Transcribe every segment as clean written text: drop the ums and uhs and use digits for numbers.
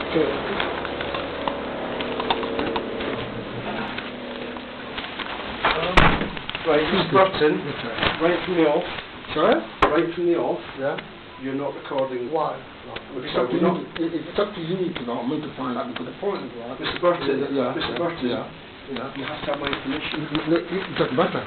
Right, Mr. Burton, right from the off. Sorry? Right from the off. Yeah? You're not recording. Why? It's up to you. It's up to you to know. I'm going to find out because the point is, right? Mr. Burton, Yeah. Mr. Burton, Yeah. you have to have my permission. It doesn't matter.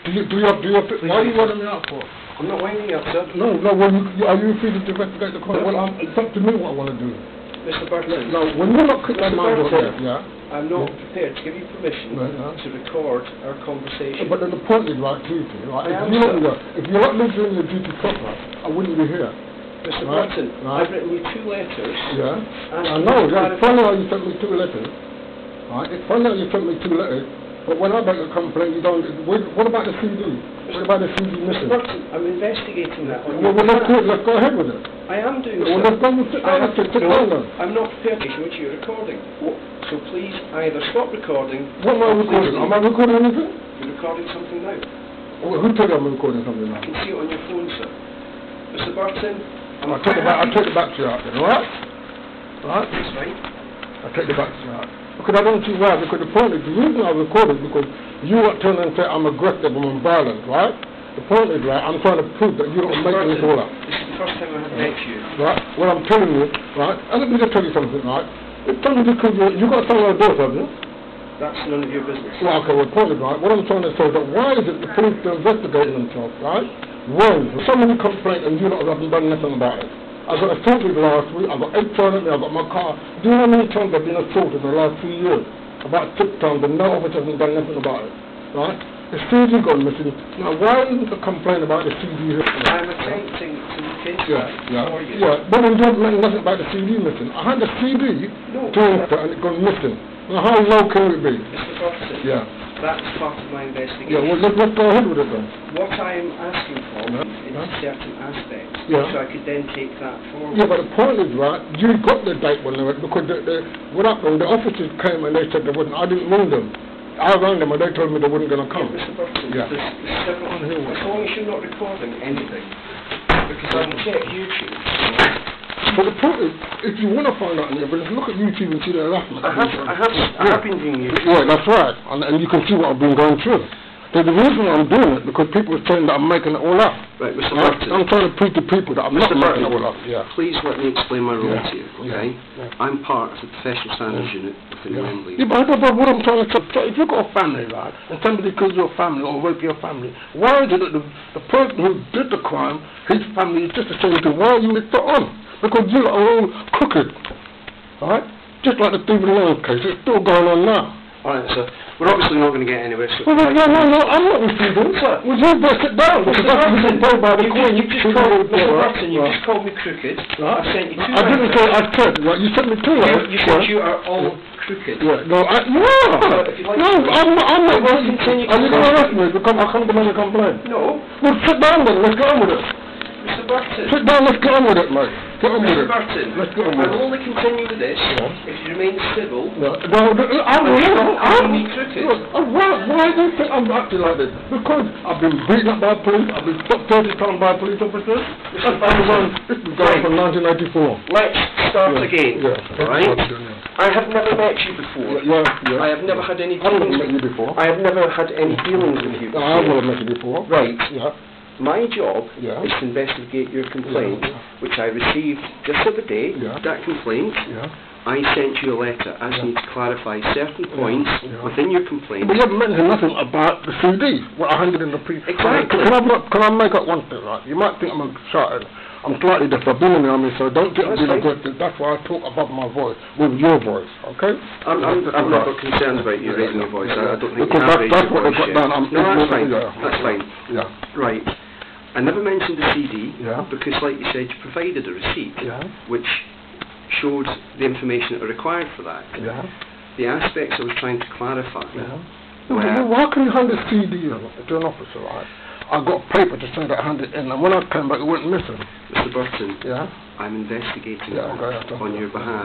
Do you why are you winding me up for? I'm not winding you up, sir. No, well, are you free to investigate the crime? Well, it's up to me what I want to do. Mr. Burton. No, when you're not clicking my door there, yeah? I'm not prepared to give you permission to record our conversation. But then the point is, right, duty, right? If you're not doing your duty proper, I wouldn't be here. Mr. Burton, I've written you 2 letters. Yeah? I know, it's funny how you sent me 2 letters. Right? It's funny how you sent me 2 letters. But when I make a complaint, you don't. What about the CD? What about the CD missing? Mr. Burton, I'm investigating that. Well, let's go ahead with it. I am doing so. Well, let's go and sit down then. I'm not prepared to which you're recording. So please either stop recording. What am I recording? Am I recording anything? You're recording something now. Well, who told you I'm recording something now? I can see it on your phone, sir. Mr. Burton, I'll take the back to you out then, alright? Alright? That's right. I'll take the back to you out. Because I don't see why, because the point is, the reason I record is because you turn and say I'm aggressive and I'm violent, right? The point is, right, I'm trying to prove that you don't make this all up. This is the first time I have met you. Right? What I'm telling you, right, and let me just tell you something, right? It's only because you got someone else, have you? That's none of your business. Well, okay, well, the point is, right, what I'm trying to say is that why is it the police are investigating themselves, right? When somebody complained and you lot haven't done nothing about it. I got assaulted last week, I got 8 times, I got my car. Do you know how many times I've been assaulted in the last 2 years? About 6 times, and no officer hasn't done nothing about it, right? The CD got missing. Now, why isn't the complaint about the CD? I'm attempting to look into it for you. Yeah, but we don't know nothing about the CD missing. I had the CD and it got missing. Now, how low can it be? Mr. Burton, yeah. That's part of my investigation. Yeah, well, let's go ahead with it then. What I'm asking for is certain aspects, so I could then take that forward. Yeah, but the point is, right, you got the date when they went, because what happened, the officers came and they said they wouldn't, I didn't ring them. I rang them and they told me they weren't going to come. Yeah, Mr. Burton, there's several, as long as you're not recording anything, because I can check YouTube. But the point is, if you want to find out any evidence, look at YouTube and see the harassment. I have been doing YouTube. Yeah, that's right, and you can see what I've been going through. So the reason I'm doing it, because people are saying that I'm making it all up. Right, Mr. Burton. I'm trying to prove to people that I'm not making it all up. Yeah. Please let me explain my role to you, okay? Yeah. I'm part of the professional standards unit within Wembley. Yeah, but what I'm trying to say, if you've got a family, right, and somebody kills your family or rape your family, why is it that the person who did the crime, his family is just the same thing? Why are you put on? Because you are all crooked, right? Just like the Stephen Lawrence case, it's still going on now. Alright, sir. We're obviously not going to get anywhere. So no, I'm not refusing. Sir, well, you better sit down. Because that's what you've been told by the Queen. You just called me crooked. I sent you 2 letters. I didn't say I said. Right? You sent me 2 letters. You said you are all crooked. Yeah, no, I'm not. Are you going to arrest me because I come to make a complaint? No. Well, sit down then. Let's get on with it. Mr. Burton. Sit down. Let's get on with it, mate. Get on with it. Mr. Burton. Let's get on with it. I'll only continue with this if you remain civil. No, I'm me crooked. Why do you think I'm acting like this? Because I've been beaten up by police. I've been stopped 30 times by police officers. This is going from 1984. Let's start again. Yeah. Right? I have never met you before. Yeah. I have never had any dealings. I met you before. I have never had any dealings with you before. I haven't met you before. Right. Yeah. My job is to investigate your complaint, which I received just the other day. That complaint, I sent you a letter asking you to clarify certain points within your complaint. But you haven't mentioned nothing about the CD, what I handed in the previous. Exactly. Can I make up one thing, right? You might think I'm a shouting. I'm slightly deaf. I've been in the army, so don't think I'm being aggressive. That's why I talk above my voice, with your voice, okay? I'm not concerned about you raising your voice. I don't think because that's what they've got done. No, that's fine. That's fine. Yeah. Right. I never mentioned the CD because, like you said, you provided a receipt which showed the information that were required for that. The aspects I was trying to clarify. Why can you hand a CD to an officer, right? I got paper to say that I handed it in, and when I came back, it went missing. Mr. Burton, I'm investigating on your behalf.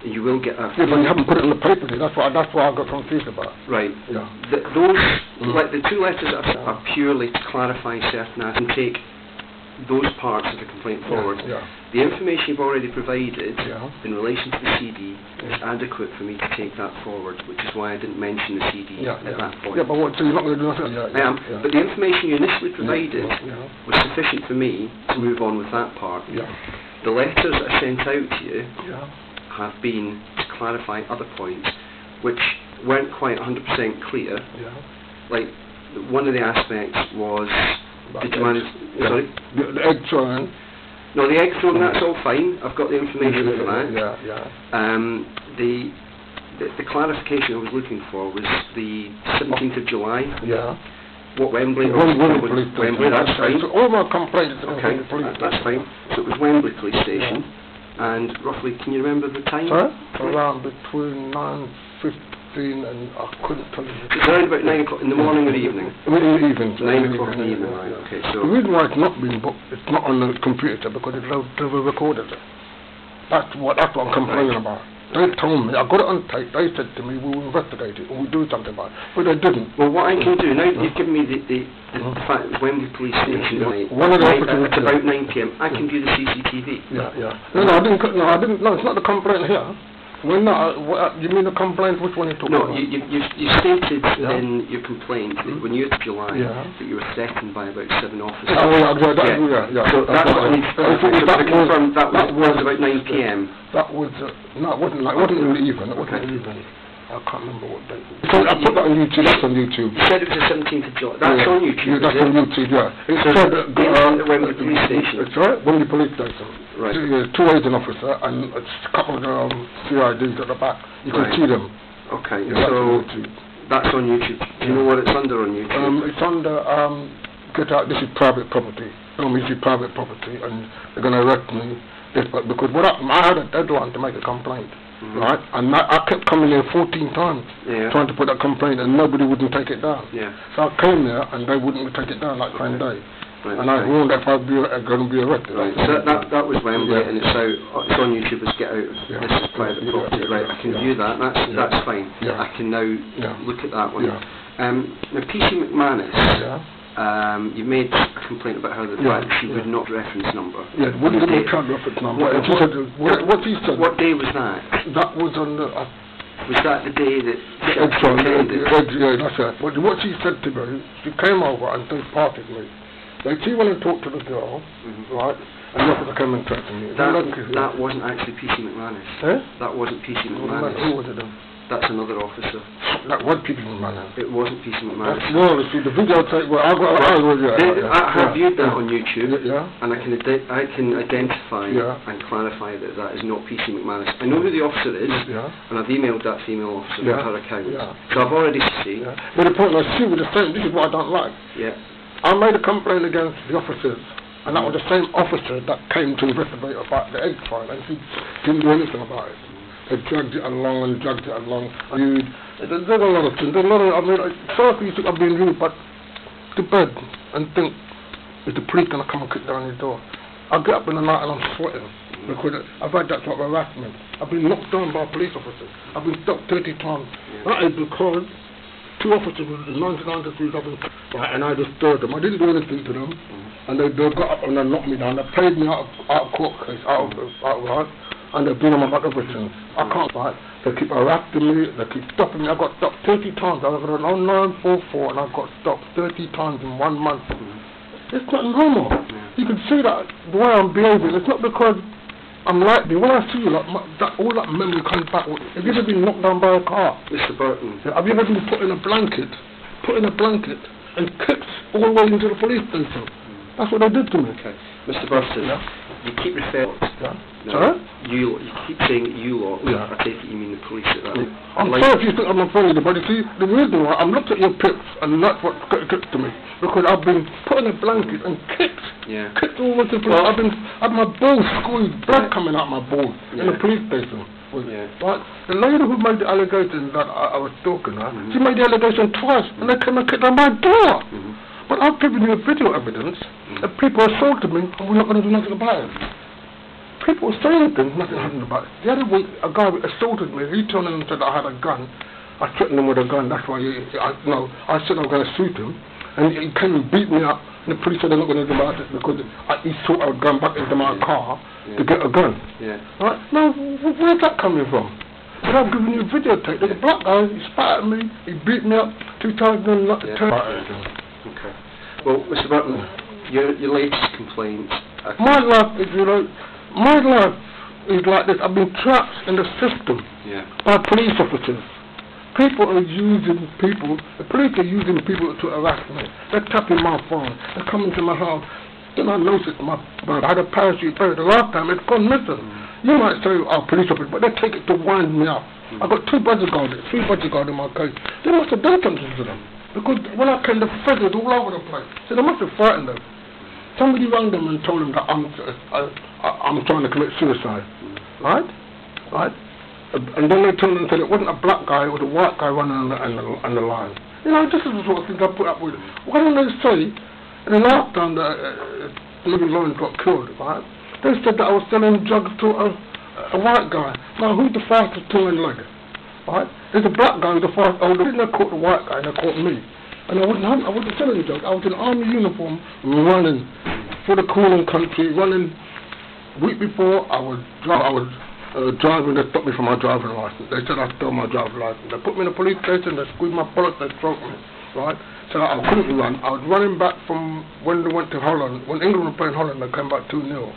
You will get a... Yeah, but you haven't put it in the paper, that's why I got confused about. Right. Those, like the 2 letters are purely to clarify certain aspects and take those parts of the complaint forward. The information you've already provided in relation to the CD is adequate for me to take that forward, which is why I didn't mention the CD at that point. Yeah, but what, so you're not going to do nothing? I am, but the information you initially provided was sufficient for me to move on with that part. The letters that I sent out to you have been to clarify other points which weren't quite 100% clear. Like, one of the aspects was, did you manage, sorry? The egg throwing. No, the egg throwing, that's all fine. I've got the information for that. The clarification I was looking for was the 17th of July. What, Wembley? Wembley, that's fine. So all my complaints are okay, that's fine. So it was Wembley Police Station, and roughly, can you remember the time? Sorry? Around between 9:15 and I couldn't tell you. It's around about 9 o'clock in the morning or the evening? In the evening. 9 o'clock in the evening, right, okay. So the reason why it's not been booked, it's not on the computer because they never recorded it. That's what I'm complaining about. They told me, I got it on tape, they said to me, we will investigate it and we'll do something about it. But they didn't. Well, what I can do, now you've given me the fact that Wembley Police Station tonight, it's about 9 p.m, I can view the CCTV. No, I didn't, no, it's not the complaint here. You mean the complaint, which one you talking about? No, you stated in your complaint that when you were to July that you were threatened by about 7 officers. Oh, yeah. So that's what I need to confirm, that was about 9 p.m. That was, no, it wasn't in the evening, it wasn't in the evening. I can't remember what date. So I put that on YouTube, that's on YouTube. You said it was the 17th of July, that's on YouTube, that's on YouTube, It said at the Wembley Police Station. It's right, Wembley Police Station. Right. There's 2 agent officer and a couple of CIDs at the back. You can see them. Okay, so that's on YouTube. Do you know what it's under on YouTube? It's under, get out, this is private property. This is private property and they're going to arrest me. Because what I had a deadline to make a complaint. Right, and I kept coming there 14 times trying to put that complaint and nobody wouldn't take it down. So I came there and they wouldn't take it down like same day. And I warned if I'd be going to be arrested. Right, so that was Wembley and it's on YouTube as Get Out of This Private Property. Right, I can view that, that's fine. I can now look at that one. Now PC McManus, you made a complaint about how the fact she would not reference number. Wouldn't give me a reference number. What he said. What day was that? That was on the... was that the day that she attended? That's it. What she said to me, she came over and they parted me. She went and talked to the girl, right? And the officer came and talked to me. That wasn't actually PC McManus. That wasn't PC McManus. Who was it then? That's another officer. That was PC McManus. It wasn't PC McManus. No, see the video tape. Well, I have viewed that on YouTube, and I can identify and clarify that is not PC McManus. I know who the officer is, and I've emailed that female officer with her account. So I've already seen. But the point was, she was the same. This is what I don't like. I made a complaint against the officers, and that was the same officer that came to investigate about the egg trial, and she didn't do anything about it. They dragged it along and dragged it along. There's a lot of things. There's a lot of, I mean, sorry you think I've been rude, but to bed and think, is the police going to come and kick down your door? I get up in the night and I'm sweating because I've had that sort of harassment. I've been knocked down by police officers. I've been stopped 30 times. That is because 2 officers in 1993 and I disturbed them. I didn't do anything to them, and they got up and they knocked me down. They paid me out of court case, out of and they've been on my back everything. I can't fight. They keep harassing me. They keep stopping me. I got stopped 30 times. I was on 0944 and I got stopped 30 times in 1 month. It's not normal. You can see that the way I'm behaving. It's not because I'm like me. When I see you, like all that memory comes back. Have you ever been knocked down by a car? Mr. Burton. Have you ever been put in a blanket and kicked all the way into the police station? That's what they did to me. Okay. Mr. Burton, you keep referring sorry? You keep saying you lot. I take it you mean the police at that. I'm sorry if you think I'm afraid, but you see, the reason why I'm looked at your pics and that's what gets to me. Because I've been put in a blanket and kicked. Kicked all the way to the police. I've had my balls squeezed, blood coming out my balls in the police station. Right? The lady who made the allegation that I was stalking her, she made the allegation twice and they came and kicked on my door. But I've given you video evidence that people assaulted me and we're not going to do nothing about it. People were saying things, nothing happened about it. The other week, a guy assaulted me. He turned in and said I had a gun. I threatened him with a gun. That's why I said I was going to shoot him. and he came and beat me up, and the police said they're not going to do about it because he thought I was going back into my car to get a gun. Right? Now, where's that coming from? But I've given you a videotape. There's a black guy, he spat at me, he beat me up, 2010. Okay. Well, Mr. Burton, your latest complaint... My life is, my life is like this. I've been trapped in the system by police officers. People are using people, the police are using people to harass me. They're tapping my phone, they're coming to my house. Then I noticed I had a parachute buried. The last time it's gone missing. You might say, police officers, but they take it to wind me up. I've got 3 bodyguards in my case. They must have done something to them. Because when I came, the feathers all over the place. So they must have frightened them. Somebody rang them and told them that I'm trying to commit suicide, right? And then they told them that it wasn't a black guy, it was a white guy running on the line. This is the sort of things I put up with. Why don't they say, in the last time that maybe Lawrence got killed, right? They said that I was selling drugs to a white guy. Now, who's the fastest two-leg? Right? There's a black guy who's the fastest. They didn't caught the white guy, and they caught me. And I wasn't selling drugs. I was in army uniform, running for the cooling country, running. Week before, I was driving. They stopped me for my driving license. They said I stole my driving license. They put me in the police station. They squeezed my bullets. They stroked me. Right? So I couldn't run. I was running back from when they went to Holland. When England was playing Holland, they came back 2-0.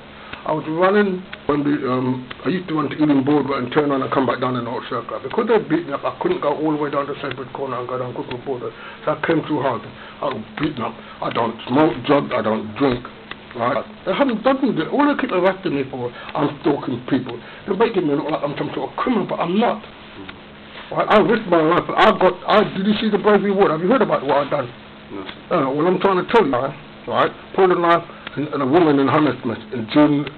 I was running when I used to run to Ealing Broadway and turn around and come back down the North Circle. Because they beat me up, I couldn't go all the way down to Sacred Corner and go down Cookville Border. So I came too hard. I was beaten up. I don't smoke drugs, I don't drink. Right? They haven't done it. All they keep arresting me for, I'm stalking people. They're making me look like I'm some sort of criminal, but I'm not. Right? I risked my life. Did you see the Bravery Award? Have you heard about what I've done? No. Well, I'm trying to tell you, right? Pulled a knife and a woman in Hammersmith in June,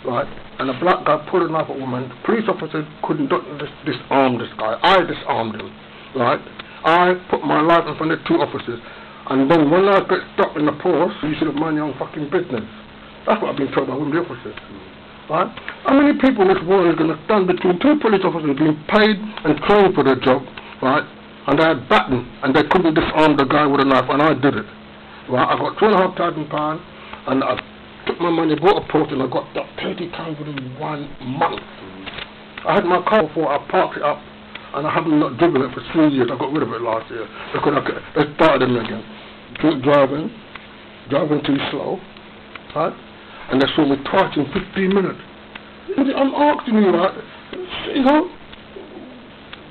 right? And a black guy pulled a knife at a woman. The police officer couldn't disarm this guy. I disarmed him, right? I put my life in front of 2 officers. And then when I get stopped in the post, you should have mind your own fucking business. That's what I've been told by one of the officers, right? How many people in this world are going to stand between 2 police officers being paid and trained for their job, right? And they had baton, and they couldn't disarm the guy with a knife, and I did it. Right, I got £2,500 and I took my money, bought a Ponton, and I got that £30 within 1 month. I had my car before, I parked it up, and I haven't not driven it for 3 years. I got rid of it last year because they started me again. Driving too slow, right? And they saw me twice in 15 minutes. I'm asking you, right?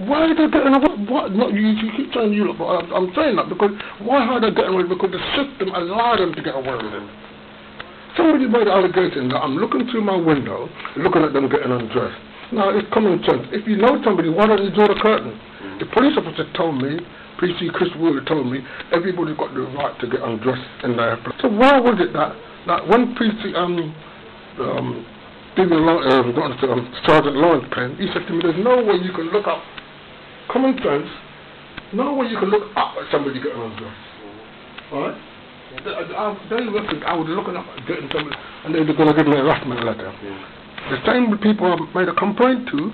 Why are they getting away? Not you keep saying you look, but I'm saying that because why are they getting away? Because the system allowed them to get away with it. Somebody made an allegation that I'm looking through my window, looking at them getting undressed. Now, it's common sense. If you know somebody, why don't you draw the curtain? The police officer told me, PC Chris Wheeler told me, everybody's got the right to get undressed in their place. So why was it that when PC, Sergeant Lawrence came, he said to me, there's no way you can look up common sense, no way you can look up at somebody getting undressed. Alright? They reckoned I was looking up at getting somebody, and they were going to give me a harassment letter. The same people I made a complaint to,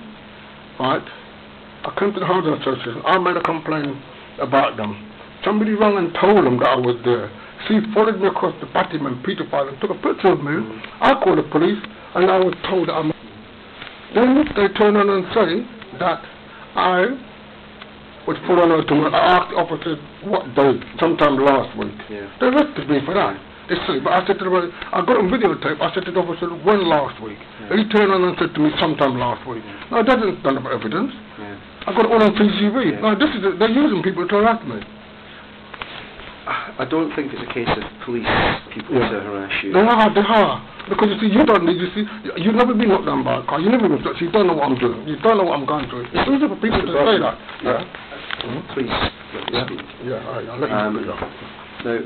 right? I came to the housing association, I made a complaint about them. Somebody rang and told them that I was there. She followed me across the Batman Peter File and took a picture of me. I called the police, and I was told that Then they turn around and say that I was put on to me. I asked the officer what day, sometime last week. They arrested me for that. They say, but I said to them, I got on videotape, I said to the officer, when last week? He turned around and said to me, sometime last week. Now, that isn't none of evidence. I got it all on CCTV. Now, they're using people to harass me. I don't think it's a case of police people to harass you. They are. Because you see, you've never been knocked down by a car, you've never been touched, you don't know what I'm doing, you don't know what I'm going through. It's easy for people to say that. Please, let me speak. I'll let you speak. Now,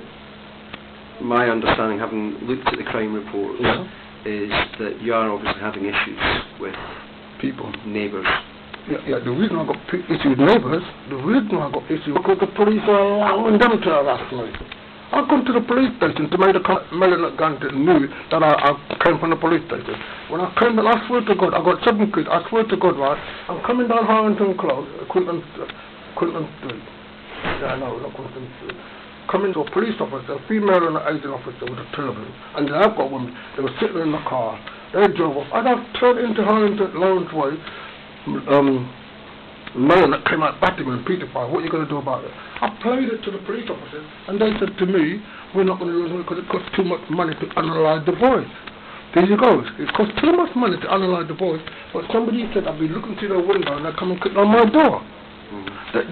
my understanding, having looked at the crime reports, is that you are obviously having issues with people, neighbours. The reason I got issues with neighbours, because the police are allowing them to harass me. I've gone to the police station to make a complaint that knew that I came from the police station. When I came, I swear to God, I got 7 kids, I swear to God, right, I'm coming down Harrington Close, Quinton Street. Yeah, no, not Quinton Street. come into a police officer, a female and an Asian officer with a turban, and then I've got women, they were sitting in the car, they drove off, and I've turned into her into Lawrence Way, man that came out batting and petrified, what are you going to do about it? I played it to the police officers, and they said to me, we're not going to lose it because it costs too much money to analyse the voice. There you go. It costs too much money to analyse the voice, but somebody said I'd be looking through the window and they'd come and kick on my door.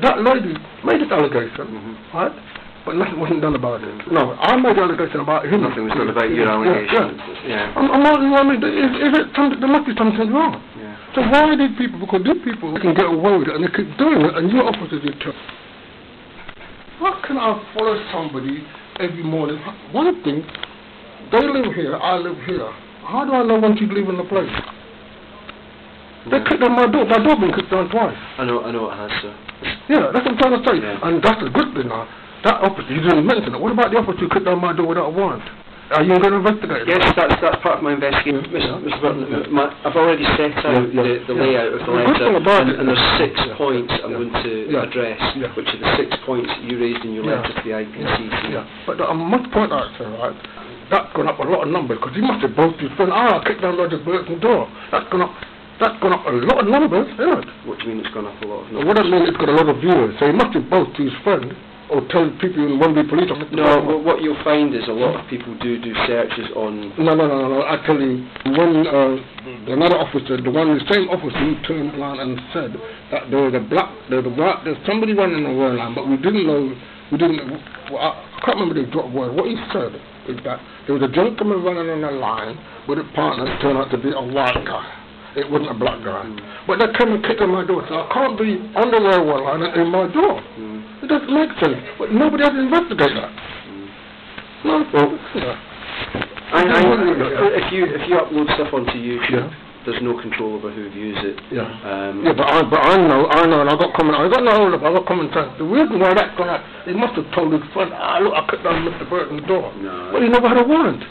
That lady made this allegation, right? But nothing wasn't done about it. No, I made an allegation about him. Nothing was done about your allegation. Yeah. I'm not, I mean, is it something, there must be something wrong. Yeah. So why are these people, because these people can get away with it and they keep doing it, and your officers are too. How can I follow somebody every morning? One thing, they live here, I live here. How do I know when she's leaving the place? They kicked down my door been kicked down twice. I know it has, sir. Yeah, that's what I'm trying to say. Yeah. And that's a good thing now. That officer, you didn't mention it. What about the officer who kicked down my door without a warrant? Are you going to investigate it? Yes, that's part of my investigation. Mr. Burton, I've already set out the layout of the letter, and there's 6 points I'm going to address, which are the 6 points that you raised in your letter to the IPCC. Yeah. But I must point out, sir, right, that's gone up a lot of numbers, because you must have both his friend, I kicked down Roger Burton's door. That's gone up a lot of numbers, isn't it? What do you mean it's gone up a lot of numbers? What I mean, it's got a lot of viewers, so he must have both his friend, or tell people in one police officer. No, well, what you'll find is a lot of people do searches on... No, I tell you, when another officer, the same officer who turned around and said that there was there's somebody running the road line, but we didn't know, I can't remember the exact word. What he said is that there was a gentleman running on the line with a partner that turned out to be a white guy. It wasn't a black guy. But they came and kicked on my door, so I can't be on the railway line and in my door. It doesn't make sense. But nobody has to investigate that. No, if you upload stuff onto YouTube, there's no control over who views it. But I know, and I got common sense. The reason why that's gone out, he must have told his friend, look, I kicked down Mr. Burton's door. No. But he never had a warrant.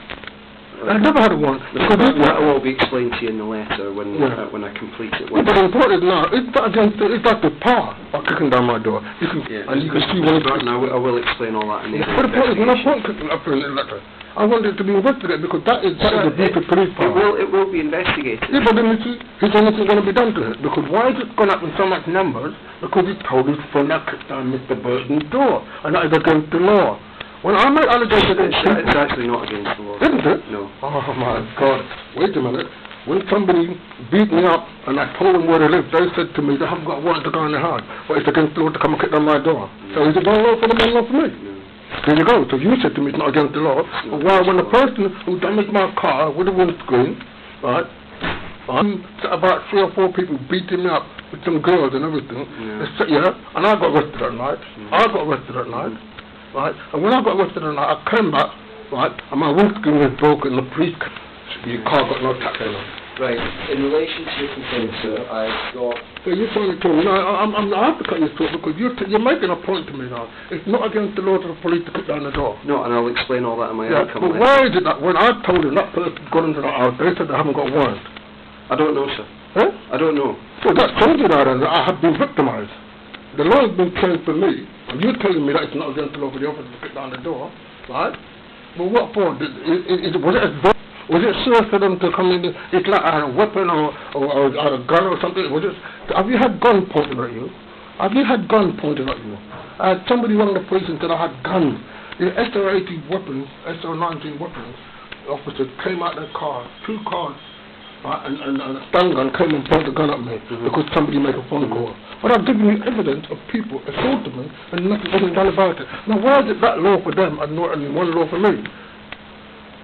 I never had a warrant. That will be explained to you in the letter when I complete it. But the important is now, it's like the power of kicking down my door. You can see when it's... I will explain all that in the But the point is, when I put kicking up in the letter, I want it to be investigated, because that is a abuse of police power. It will be investigated. Yeah, but then you see, there's anything going to be done to it, because why is it gone up in so much numbers? Because he told his friend that kicked down Mr. Burton's door, and that is against the law. When I make allegations against people... It's actually not against the law. Isn't it? No. Oh, my God. Wait a minute. When somebody beat me up and I told them where they live, they said to me, they haven't got a warrant to go in the house. But it's against the law to come and kick down my door. So is it one law for them and one law for me? There you go. So you said to me it's not against the law. But why, when the person who damaged my car with a windscreen, right, about 3 or 4 people beating me up with some girls and everything, and I got arrested that night. Right, and when I got arrested and I came back, right, and my windscreen was broken, the police, your car got no tax on it. Right, in relation to your complaint, sir, I've got... So you're trying to tell me, I have to cut you short, because you're making a point to me now. It's not against the law for the police to kick down the door. No, and I'll explain all that in my outcome but why is it that when I told them that person got into the house, they said they haven't got a warrant? I don't know, sir. Huh? I don't know. So that tells you that I have been victimized. The law has been changed for me, and you're telling me that it's not against the law for the officer to kick down the door, right? But what for? Was it serious for them to come in? It's like I had a weapon or a gun or something. Have you had gun pointed at you? I had somebody rang the police and said I had guns. The SO-18 weapons, SO-19 weapons officers came out their car, 2 cars. And a stun gun came and pointed a gun at me because somebody made a phone call. But I've given you evidence of people assaulting me and nothing wasn't done about it. Now why is it that law for them and one law for me?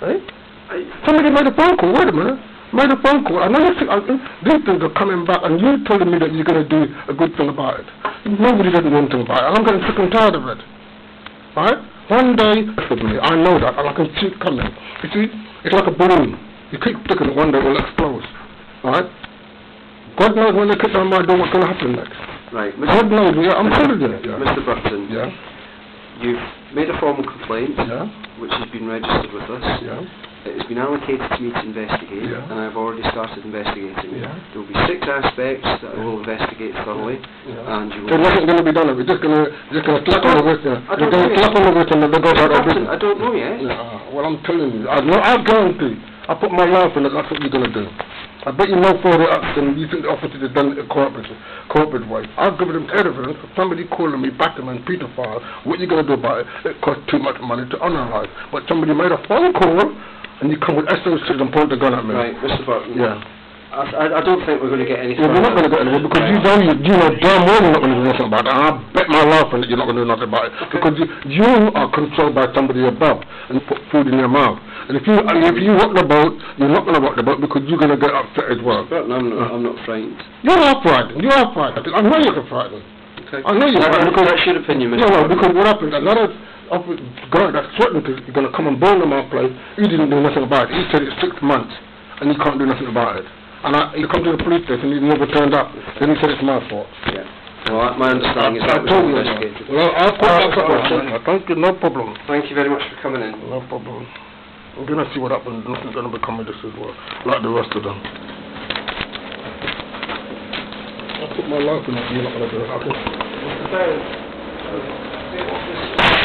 Eh? Somebody made a phone call, wait a minute. Made a phone call, and these things are coming back and you're telling me that you're going to do a good thing about it. Nobody does anything about it, and I'm getting sick and tired of it. Right? One day, I know that, and I can see it coming. You see, it's like a balloon. You keep sticking it, one day it will explode. Right? God knows when they kick down my door what's going to happen next. Right. God knows, I'm telling you. Mr. Burton, you've made a formal complaint, which has been registered with us. It has been allocated to me to investigate, Yeah. and I've already started investigating. Yeah. There will be 6 aspects that I will investigate thoroughly, and you So will... nothing's going to be done. We're just going to slap on the wrist. I We're don't going to know slap on the wrist and then they go about their business. I don't know yet. Well, I'm telling you, I guarantee. I put my life in it. That's what you're going to do. I bet you no further action. You think the officer has done it corporate way. I've given them evidence of somebody calling me Batman pedophile. What are you going to do about it? It costs too much money to analyse. But somebody made a phone call and you come with SOCs and point the gun at me. Right, Mr. Burton. Yeah. I don't think we're going to get any We're not going to get anywhere because you know damn well you're not going to do nothing about it. And I bet my life on it you're not going to do nothing about it. Okay. Because you are controlled by somebody above and put food in your mouth. And if you rock the boat, you're not going to rock the boat because you're going to get upset as well. Burton, I'm not frightened. You are frightened. You are frightened. I know you're frightened. Okay. I know you're frightened. That's your opinion, Mr. No, Burton. because what happened, another guy that's threatened to going to come and burn my place, he didn't do nothing about it. He said it's 6 months and he can't do nothing about it. And he come to the police station and he never turned up. Then he said it's my fault. Yeah. Well, my understanding is that was investigated. Well, I'll put that. Thank you, no problem. Thank you very much for coming in. No problem. We're going to see what happens. Nothing's going to become of this as well, like the rest of them. I'll put my life in it. You're not going to do it. Okay.